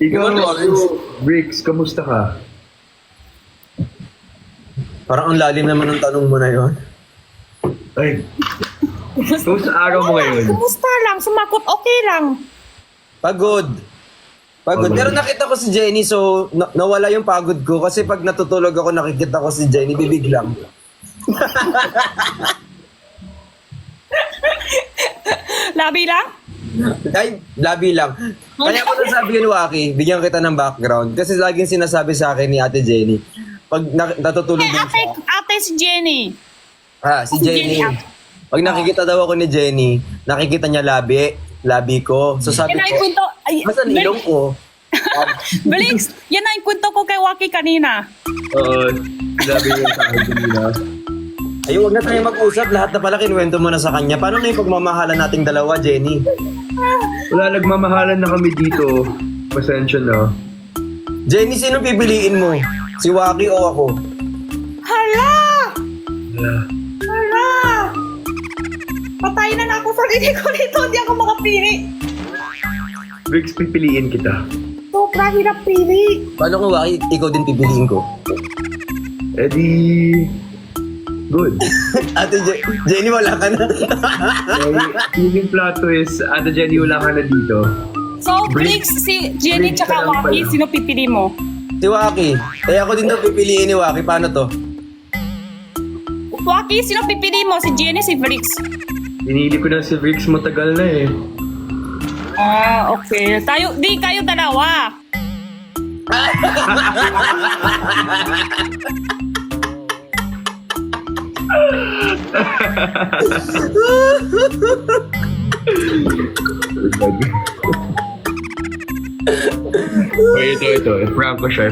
Ikaw, Orange. Bricks, kamusta ka? Parang ang lalim naman ng tanong mo na yon. Ay, kamusta araw mo ngayon? Kumusta lang? Sumakot okay lang. Pagod. Pagod. Okay. Pero nakita ko si Jenny, so nawala yung pagod ko. Kasi pag natutulog ako, nakikita ko si Jenny, bibiglang. Labi lang? Ay, labi lang. Kaya ko nasabi yun, Waki, bigyan kita ng background. Kasi laging sinasabi sa akin ni Ate Jenny, pag natutulog Eh, din ate, siya. ate si Jenny. Si Jenny. Pag nakikita daw ako ni Jenny, nakikita niya labi ko. So sabi Yan ang ko, kwento. Ay, masan ilong ko? Blix, yan ang kwento ko kay Waki kanina. Oo, sabi niya sa akin kanina. Ay, huwag na tayo mag-usap. Lahat na pala kinuwento mo na sa kanya. Paano na yung pagmamahalan nating dalawa, Jenny? Wala, nagmamahalan na kami dito. Pasensya na. Jenny, sino pipiliin mo? Si Waki o ako? Hala! Wala. Hala! Patay na ako sa sarili ko nito. Hindi ako makapili. Bricks, pipiliin kita. Sobra hirap pili. Paano kung Waki, ikaw din pipiliin ko? Eddie... Good. Ate Jenny, wala ka na. Yung plot twist, Ate Jenny, wala ka na dito. So, Blix, si Jenny Blix tsaka ka lang Waki, pala. sino pipili mo? Si Waki. Kaya ako din daw pipiliin ni Waki. Paano to? Waki, sino pipili mo? Si Jenny, si Blix? Pinili ko na si Bricks matagal na eh. Ah, okay. Kayo dalawa. Ay, ito. I-prank ko siya.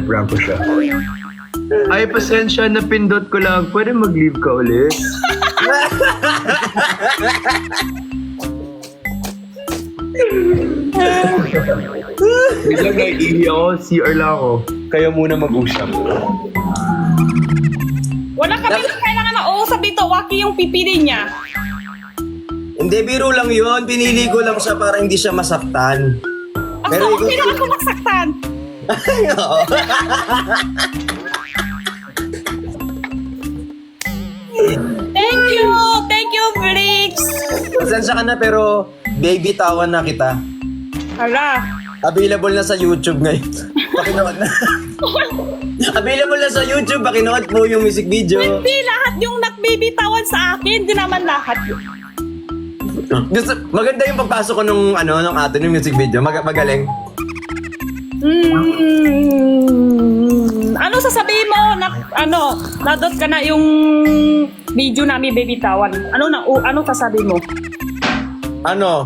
Ay, pasensya, napindot ko lang. Pwede mag-leave ka ulit? Biglang naiihi ako, CR lang ako. Kaya muna mag-usap. Wala kami kailangan na uusap dito. Waki yung pipili niya. Hindi, biro lang yun. Pinili ko lang siya para hindi siya masaktan. Pero Pero okay lang ako masaktan. Oo. Thank you, Blix. Pasensya ka na pero baby tawan na kita. Hala. Available na sa YouTube ngayon. Pakinood na. Available na sa YouTube. Pakinood po yung music video. Hindi lahat yung nagbibitawan sa akin. Hindi naman lahat yun. Maganda yung pagpasok ko nung ato ng music video. Magaling. Ano sasabihin mo na nadot ka na yung video namin bibitawan? Ano sasabihin mo? Ano?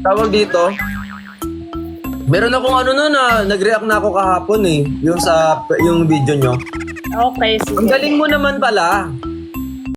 Tawag dito. Meron akong nag-react na ako kahapon eh. Yung video nyo. Okay, sige. Ang galing mo naman pala.